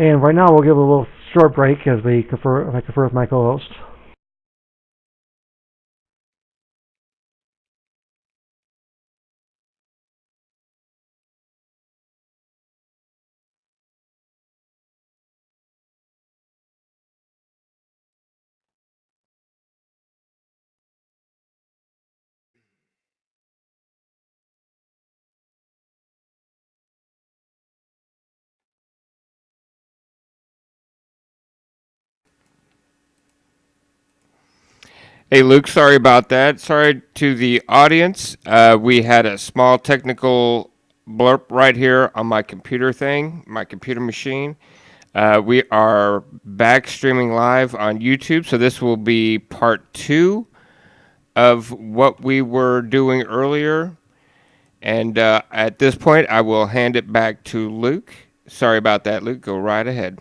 And right now we'll give a little short break as I confer with my co-host. Hey, Luke, sorry about that. Sorry to the audience. We had a small technical blurb right here on my computer thing, my computer machine. We are back streaming live on YouTube, so this will be part 2 of what we were doing earlier. And at this point, I will hand it back to Luke. Sorry about that, Luke. Go right ahead.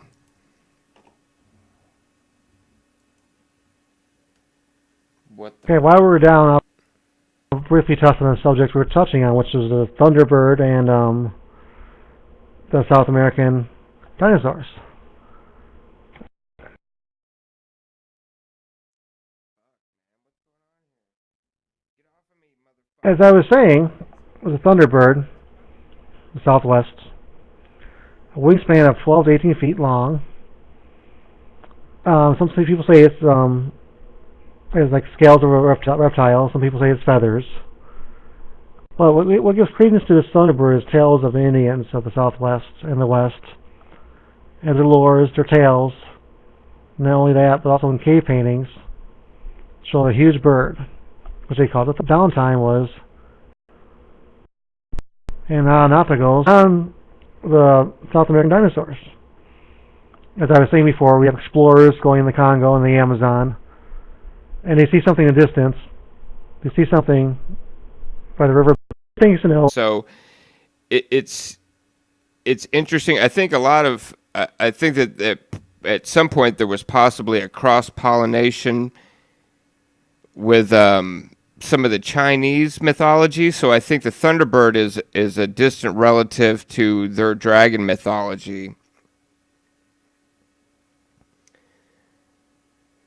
What the? Okay, while we were down, I'll briefly touch on the subject we were touching on, which is the thunderbird and the South American dinosaurs. As I was saying, it was a thunderbird, the Southwest, a wingspan of 12 to 18 feet long. Some people say it's like scales of a reptile. Some people say it's feathers. Well, what gives credence to this thunderbird is tales of the Indians of the Southwest and the West, and their lores, their tales. Not only that, but also in cave paintings, show a huge bird, which they called it. The downtime was, and not the goes on the South American dinosaurs. As I was saying before, we have explorers going in the Congo and the Amazon, and they see something in the distance. They see something by the river. Things to know. So it's interesting. I think a lot of I think that at some point there was possibly a cross pollination with some of the Chinese mythology. So I think the Thunderbird is a distant relative to their dragon mythology.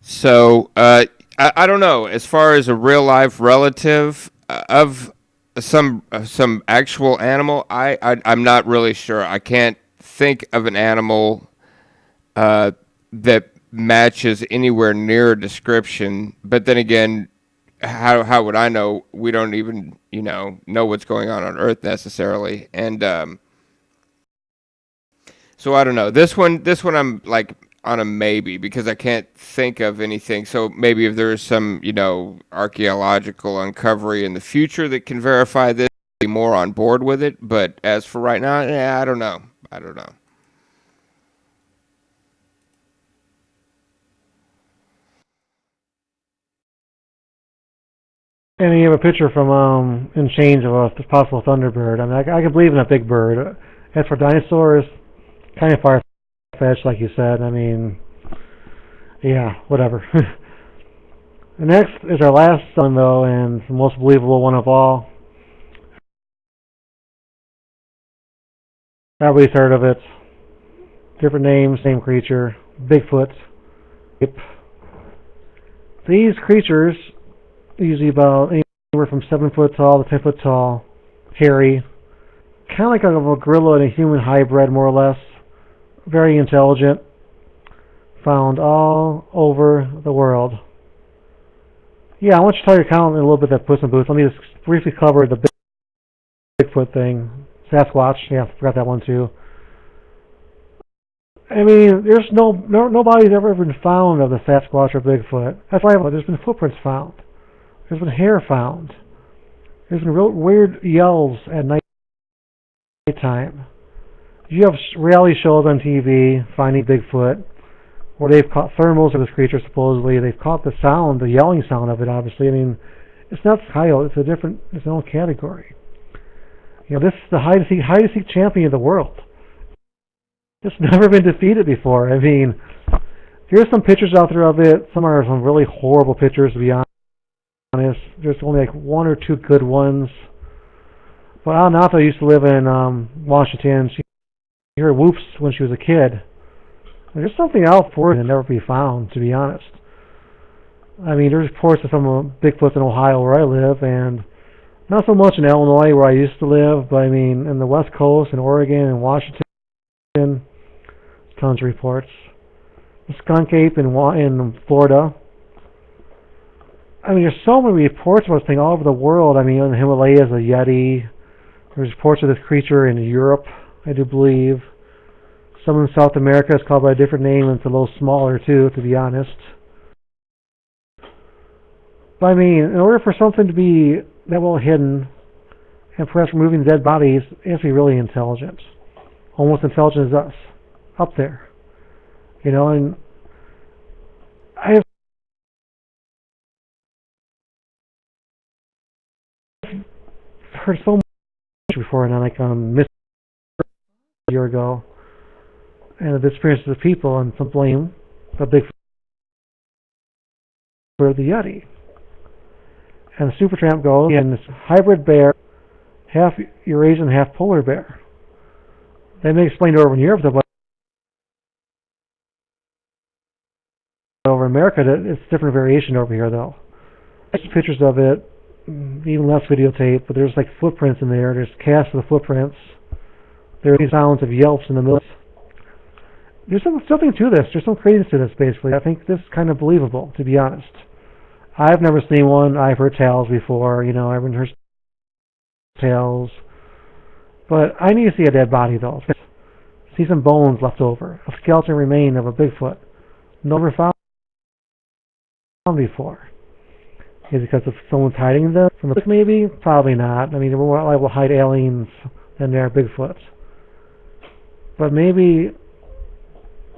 So I don't know. As far as a real life relative of some actual animal, I'm not really sure. I can't think of an animal that matches anywhere near a description. But then again, how would I know? We don't even know what's going on Earth necessarily, and so I don't know. This one I'm like on a maybe because I can't think of anything. So maybe if there's some archaeological uncovery in the future that can verify this, I'll be more on board with it. But as for right now, yeah, I don't know. I don't know. And you have a picture from in Change of a possible thunderbird. I mean, I can believe in a big bird. As for dinosaurs, kind of far fetched, like you said. I mean, yeah, whatever. The next is our last one, though, and the most believable one of all. Everybody's heard of it. Different names, same creature. Bigfoot. Yep. These creatures, usually about anywhere from 7 foot tall to 10 foot tall, hairy, kind of like a gorilla and a human hybrid, more or less. Very intelligent. Found all over the world. Yeah, I want you to tell your comment in a little bit that Puss in Boots. Let me just briefly cover the Bigfoot thing. Sasquatch, yeah, I forgot that one too. I mean, there's nobody's ever been found of the Sasquatch or Bigfoot. That's why there's been footprints found. There's been hair found. There's been real weird yells at nighttime. You have reality shows on TV, Finding Bigfoot, where they've caught thermals of this creature, supposedly. They've caught the sound, the yelling sound of it, obviously. I mean, it's not coyote. It's its own category. This is the hide-and-seek champion of the world. It's never been defeated before. I mean, here's some pictures out there of it. Some are some really horrible pictures, to be honest. There's only like 1 or 2 good ones. But Al Napa used to live in Washington. She heard whoops when she was a kid. There's something out for it and never be found, to be honest. I mean, there's reports of some Bigfoots in Ohio where I live, and not so much in Illinois where I used to live, but I mean, in the West Coast, in Oregon, and Washington, tons of reports. The skunk ape in Florida. I mean, there's so many reports about this thing all over the world. I mean, in the Himalayas, a Yeti. There's reports of this creature in Europe, I do believe. Some in South America is called by a different name, and it's a little smaller too, to be honest. But I mean, in order for something to be that well hidden, and perhaps removing dead bodies, it has to be really intelligent. Almost intelligent as us. Up there. You know, and I have heard so much before, and like missed a year ago, and the disappearances of people, and some blame the Bigfoot for the Yeti. And the Supertramp goes, and this hybrid bear, half Eurasian, half polar bear. They may explain over in Europe, but over America, it's different variation over here, though. There's pictures of it, even less videotape, but there's like footprints in there. There's casts of the footprints. There are these sounds of yelps in the middle. There's something to this. There's some credence to this, basically. I think this is kind of believable, to be honest. I've never seen one. I've heard tales before. You know, I've heard tales. But I need to see a dead body, though. See some bones left over. A skeleton remain of a Bigfoot. Never found before. Is it because of someone's hiding them from the maybe? Probably not. I mean, they're more liable to hide aliens than they are Bigfoots. But maybe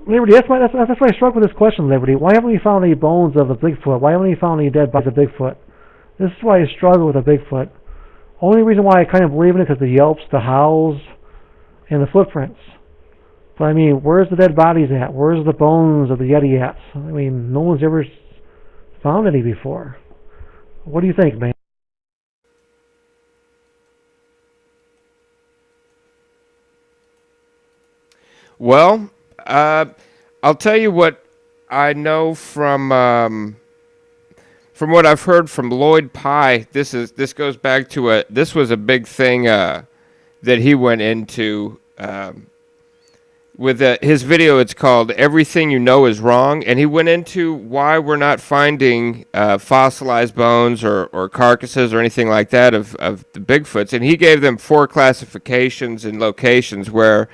Liberty, that's why I struck with this question, Liberty. Why haven't we found any bones of the Bigfoot? Why haven't we found any dead bodies of Bigfoot? This is why I struggle with a Bigfoot. Only reason why I kind of believe in it is because the yelps, the howls, and the footprints. But I mean, where's the dead bodies at? Where's the bones of the Yeti at? I mean, no one's ever found any before. What do you think, man? Well, I'll tell you what I know from what I've heard from Lloyd Pye. This goes back to this was a big thing that he went into with his video. It's called "Everything You Know Is Wrong," and he went into why we're not finding fossilized bones or carcasses or anything like that of the Bigfoots, and he gave them 4 classifications and locations where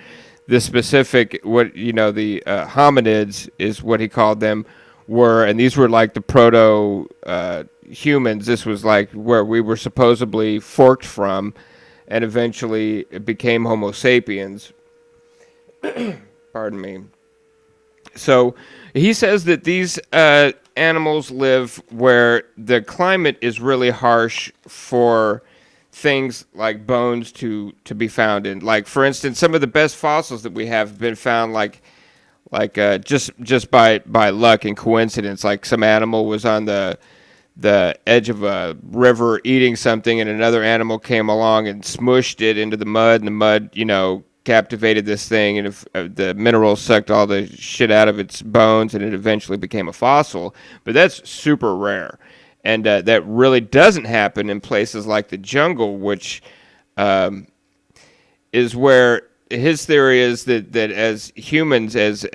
the specific, the hominids is what he called them, were, and these were like the proto humans. This was like where we were supposedly forked from, and eventually it became Homo sapiens. Pardon me. So he says that these animals live where the climate is really harsh for things like bones to be found in. Like, for instance, some of the best fossils that we have been found just by luck and coincidence. Like some animal was on the edge of a river eating something, and another animal came along and smushed it into the mud, and the mud, captivated this thing, and if the minerals sucked all the shit out of its bones, and it eventually became a fossil. But that's super rare. And that really doesn't happen in places like the jungle, which is where his theory is that as humans, as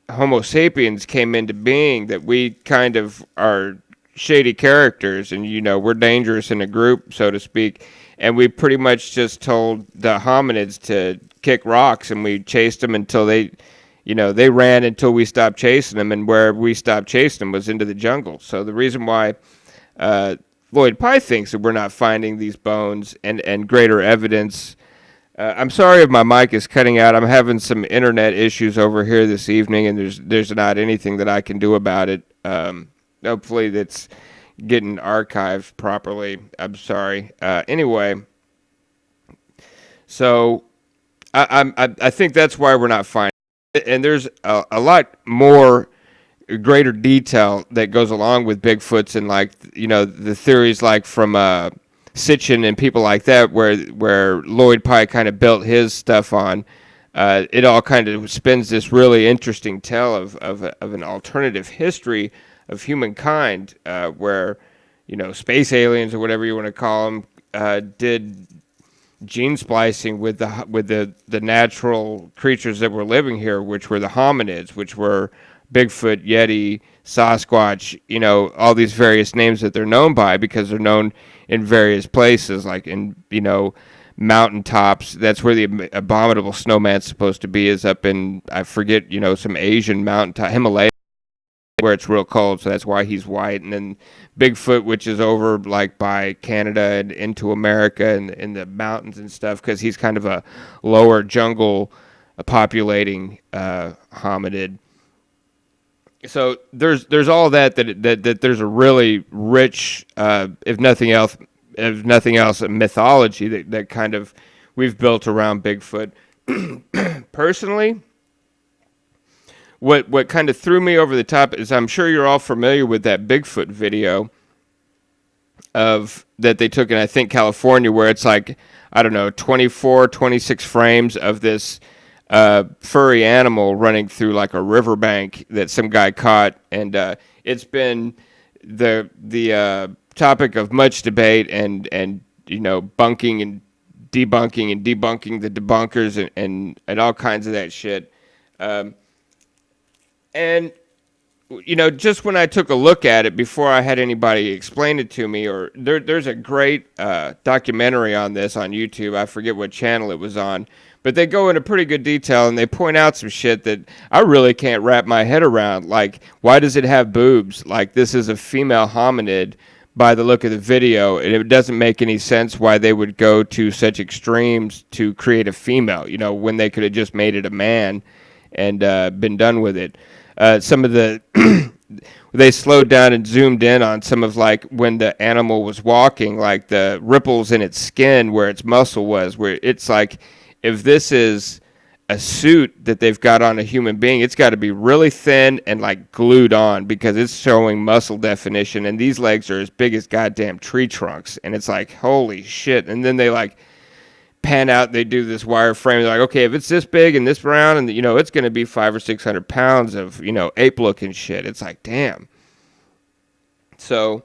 Homo sapiens came into being, that we kind of are shady characters, and we're dangerous in a group, so to speak. And we pretty much just told the hominids to kick rocks, and we chased them until they ran until we stopped chasing them, and where we stopped chasing them was into the jungle. So the reason why Lloyd Pye thinks that we're not finding these bones and greater evidence. I'm sorry if my mic is cutting out. I'm having some internet issues over here this evening, and there's not anything that I can do about it. Hopefully that's getting archived properly. I'm sorry. Anyway, so I think that's why we're not finding. And there's a lot more greater detail that goes along with Bigfoots, and the theories like from Sitchin and people like that, where Lloyd Pye kind of built his stuff on. it all kind of spins this really interesting tale of an alternative history of humankind, where, space aliens or whatever you want to call them, did gene splicing with the natural creatures that were living here, which were the hominids, which were Bigfoot, Yeti, Sasquatch, all these various names that they're known by because they're known in various places, like in, mountaintops. That's where the abominable snowman's supposed to be, is up in, I forget, some Asian mountaintop, Himalaya, where it's real cold, so that's why he's white. And then Bigfoot, which is over like by Canada and into America and in the mountains and stuff, because he's kind of a lower jungle populating hominid. So there's all that there's a really rich, if nothing else, a mythology that kind of we've built around Bigfoot. Personally, what kind of threw me over the top is, I'm sure you're all familiar with that Bigfoot video of that they took in, I think, California, where it's like, I don't know, 24, 26 frames of this furry animal running through like a riverbank that some guy caught, and it's been the topic of much debate and bunking and debunking the debunkers and all kinds of that shit. And just when I took a look at it before I had anybody explain it to me, or there's a great documentary on this on YouTube. I forget what channel it was on, but they go into pretty good detail and they point out some shit that I really can't wrap my head around. Like, why does it have boobs? Like, this is a female hominid by the look of the video, and it doesn't make any sense why they would go to such extremes to create a female, when they could have just made it a man and been done with it. Some of the they slowed down and zoomed in on some of, like, when the animal was walking, like the ripples in its skin where its muscle was, where it's like, if this is a suit that they've got on a human being, it's got to be really thin and like glued on, because it's showing muscle definition, and these legs are as big as goddamn tree trunks, and it's like, holy shit. And then they like pan out, they do this wireframe. They're like, okay, if it's this big and this round, and it's going to be 500 or 600 pounds of ape looking shit. It's like, damn. So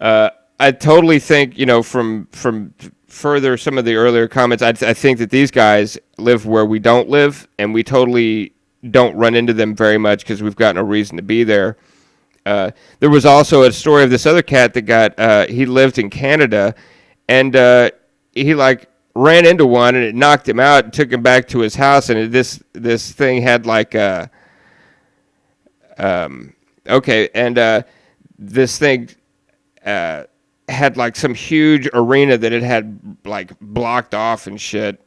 I totally think, from further some of the earlier comments, I think that these guys live where we don't live, and we totally don't run into them very much because we've got no reason to be there. There was also a story of this other cat that got he lived in Canada, and he like ran into one, and it knocked him out and took him back to his house. And this thing had like a this thing had like some huge arena that it had like blocked off and shit.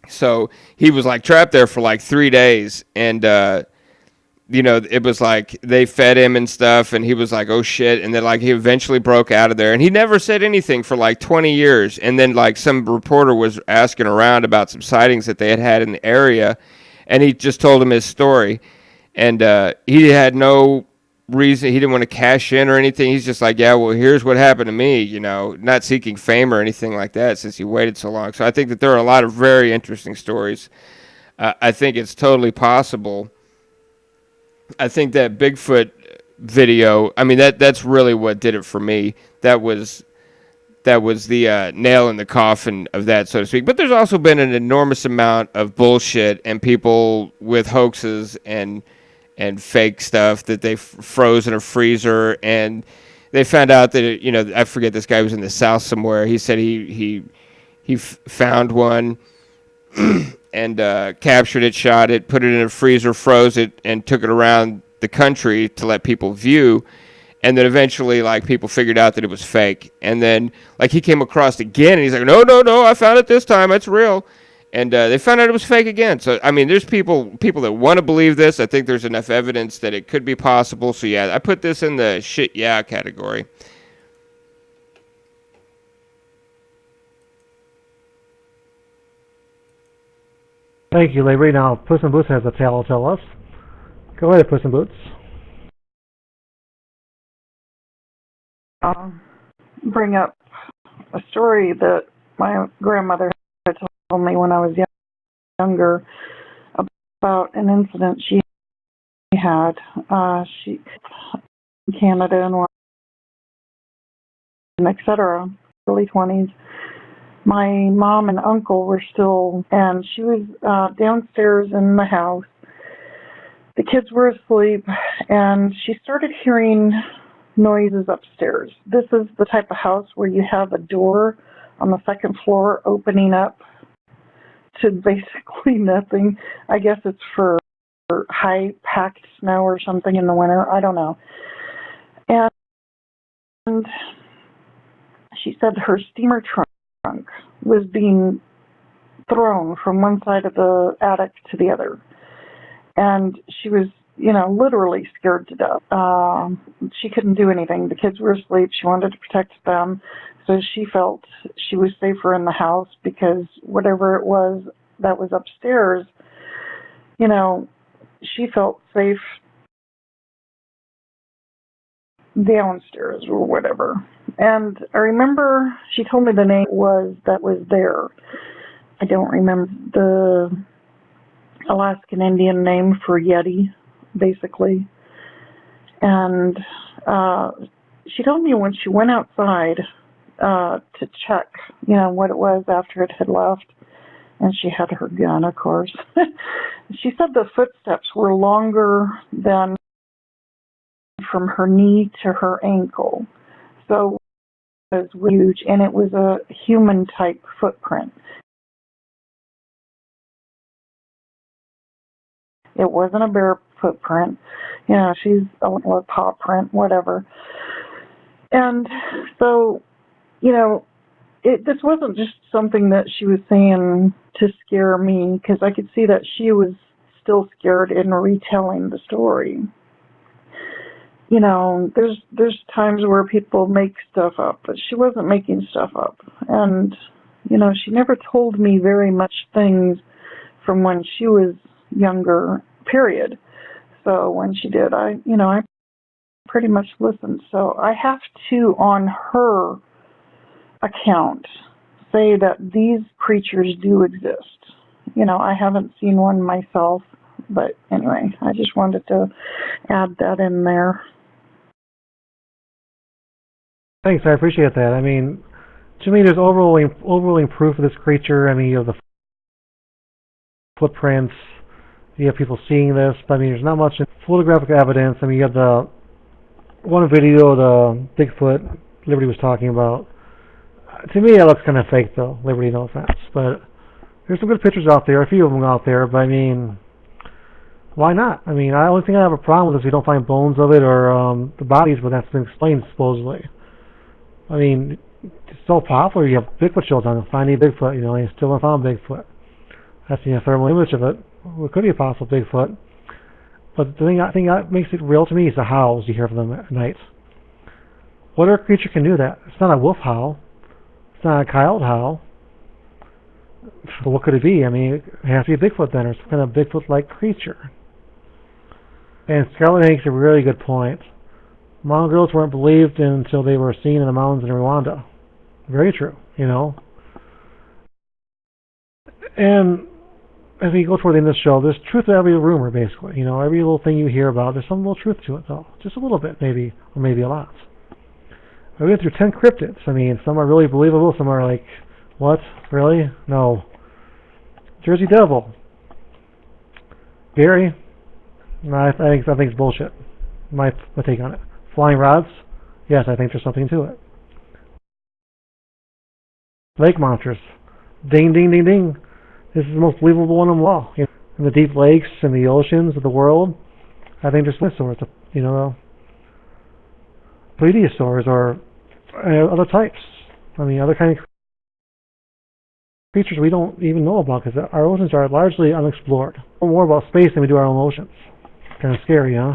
So he was like trapped there for like 3 days, and it was like they fed him and stuff, and he was like, oh shit. And then like he eventually broke out of there, and he never said anything for like 20 years. And then like some reporter was asking around about some sightings that they had in the area, and he just told him his story. And he had no reason, he didn't want to cash in or anything. He's just like, yeah, well, here's what happened to me, not seeking fame or anything like that, since he waited so long. So I think that there are a lot of very interesting stories. I think it's totally possible. I think that Bigfoot video, I mean, that's really what did it for me. That was the nail in the coffin of that, so to speak. But there's also been an enormous amount of bullshit and people with hoaxes and fake stuff that they froze in a freezer, and they found out that I forget, this guy was in the South somewhere. He said he found one and captured it, shot it, put it in a freezer, froze it, and took it around the country to let people view. And then eventually, like, people figured out that it was fake. And then, like, he came across it again, and he's like, no, I found it this time. It's real. And they found out it was fake again. So, I mean, there's people that want to believe this. I think there's enough evidence that it could be possible. So, yeah, I put this in the shit yeah category. Thank you, Larry. Now, Puss in Boots has a tale to tell us. Go ahead, Puss in Boots. Bring up a story that my grandmother had told me when I was young. younger about an incident she had. She in Canada and etc. Early 20s. My mom and uncle were still, and she was downstairs in the house. The kids were asleep, and she started hearing noises upstairs. This is the type of house where you have a door on the second floor opening up to basically nothing. I guess it's for high packed snow or something in the winter. I don't know. And she said her steamer trunk was being thrown from one side of the attic to the other. And she was, literally scared to death. She couldn't do anything. The kids were asleep. She wanted to protect them. So she felt she was safer in the house because whatever it was that was upstairs, she felt safe downstairs or whatever. And I remember she told me the name that was there. I don't remember the Alaskan Indian name for Yeti, basically. And she told me when she went outside to check, what it was after it had left, and she had her gun, of course. She said the footsteps were longer than from her knee to her ankle. So it was huge, and it was a human-type footprint. It wasn't a bear footprint. She's a paw print, whatever. And so, this wasn't just something that she was saying to scare me, because I could see that she was still scared in retelling the story. There's times where people make stuff up, but she wasn't making stuff up. And, she never told me very much things from when she was younger, period. So when she did, I pretty much listened. So I have to, on her account, say that these creatures do exist. I haven't seen one myself, but anyway, I just wanted to add that in there. Thanks, I appreciate that. I mean, to me, there's overwhelming proof of this creature. I mean, you have the footprints, you have people seeing this, but I mean, there's not much photographic evidence. I mean, you have the one video of the Bigfoot Liberty was talking about. To me, it looks kind of fake, though. Liberty, no offense, but there's some good pictures out there, a few of them out there, but I mean, why not? I mean, the only thing I have a problem with is we don't find bones of it or the bodies, but that's been explained, supposedly. I mean, it's so popular, you have Bigfoot shows on finding Bigfoot, you still haven't found Bigfoot. That's the thermal image of it. Well, it could be a possible Bigfoot. But the thing that makes it real to me is the howls you hear from them at night. What other creature can do that? It's not a wolf howl. It's not a coyote howl. So what could it be? I mean, it has to be a Bigfoot then, or some kind of Bigfoot-like creature. And Scarlett makes a really good point. Mongrels weren't believed in until they were seen in the mountains in Rwanda. Very true, And as we go toward the end of the show, there's truth to every rumor, basically. Every little thing you hear about, there's some little truth to it, though. Just a little bit, maybe, or maybe a lot. I went through 10 cryptids. I mean, some are really believable, some are like, what? Really? No. Jersey Devil. Gary? No, I think it's bullshit. My take on it. Flying rods? Yes, I think there's something to it. Lake monsters. Ding, ding, ding, ding. This is the most believable one of them all. In the deep lakes and the oceans of the world, I think there's dinosaurs, plesiosaurs or other types. I mean, other kind of creatures we don't even know about because our oceans are largely unexplored. We know more about space than we do our own oceans. Kind of scary, huh?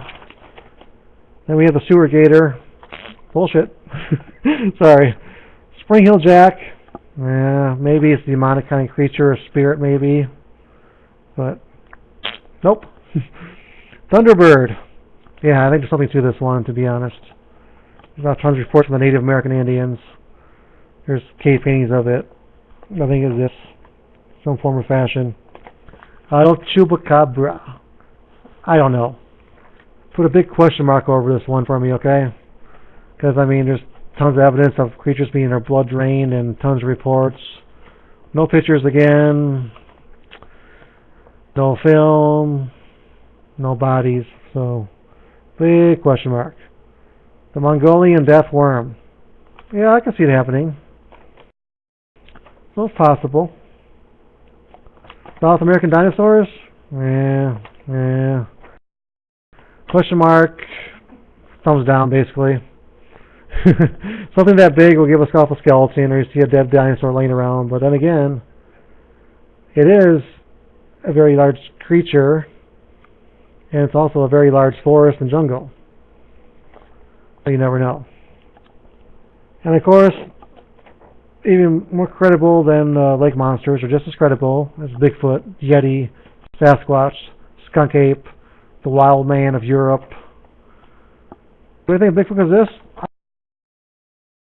Then we have the sewer gator. Bullshit. Sorry. Spring Hill Jack. Maybe it's a demonic kind of creature or spirit, maybe. But, nope. Thunderbird. Yeah, I think there's something to this one, to be honest. There's about tons of reports from the Native American Indians. There's cave paintings of it. I think it's this, some form or fashion. Chupacabra. I don't know. Put a big question mark over this one for me, okay? Because, I mean, there's tons of evidence of creatures being their blood drained and tons of reports. No pictures again. No film. No bodies. So, big question mark. The Mongolian death worm. Yeah, I can see it happening. So it's possible. South American dinosaurs? Yeah. Question mark. Thumbs down, basically. Something that big will give us off a skeleton, or you see a dead dinosaur laying around. But then again, it is a very large creature, and it's also a very large forest and jungle. So you never know. And of course, even more credible than lake monsters, or just as credible as Bigfoot, Yeti, Sasquatch, skunk ape, the wild man of Europe. Do you think Bigfoot exists?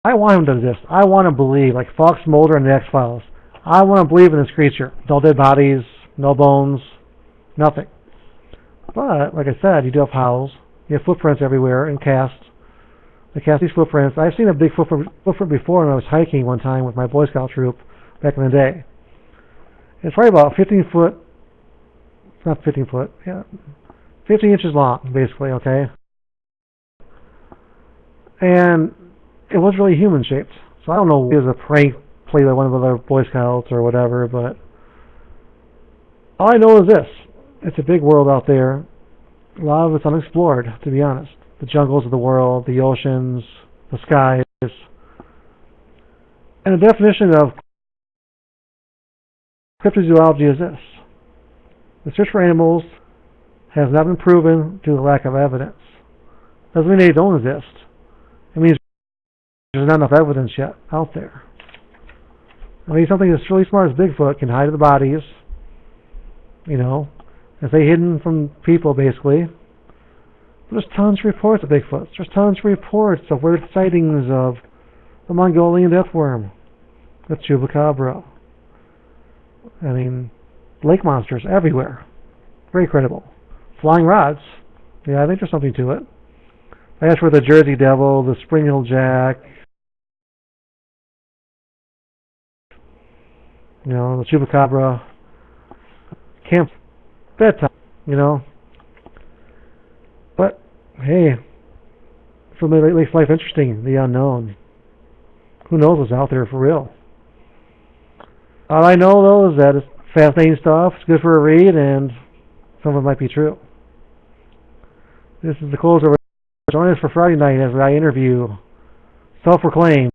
I want him to exist. I want to believe, like Fox Mulder in the X-Files. I want to believe in this creature. No dead bodies, no bones, nothing. But, like I said, you do have howls. You have footprints everywhere and casts. They cast these footprints. I've seen a big footprint before when I was hiking one time with my Boy Scout troop back in the day. It's probably about 15 foot, not 15 foot, yeah, 15 inches long, basically, okay? And it was really human shaped. So I don't know if it was a prank played by one of the other Boy Scouts or whatever, but all I know is this. It's a big world out there. A lot of it's unexplored, to be honest. The jungles of the world, the oceans, the skies. And the definition of cryptozoology is this. The search for animals has not been proven due to lack of evidence. Doesn't mean they don't exist. It means there's not enough evidence yet out there. I mean, something that's really smart as Bigfoot can hide the bodies, you know, and stay hidden from people, basically. There's tons of reports of Bigfoot. There's tons of reports of weird sightings of the Mongolian death worm, the Chupacabra. I mean, lake monsters everywhere. Very credible. Flying rods. Yeah, I think there's something to it. As for the Jersey Devil, the Spring Hill Jack, you know, the Chupacabra, camp, bedtime, you know. But, hey, so it makes life interesting, the unknown. Who knows what's out there for real? All I know, though, is that it's fascinating stuff, it's good for a read, and some of it might be true. This is the closer. Join us for Friday night as I interview self-proclaimed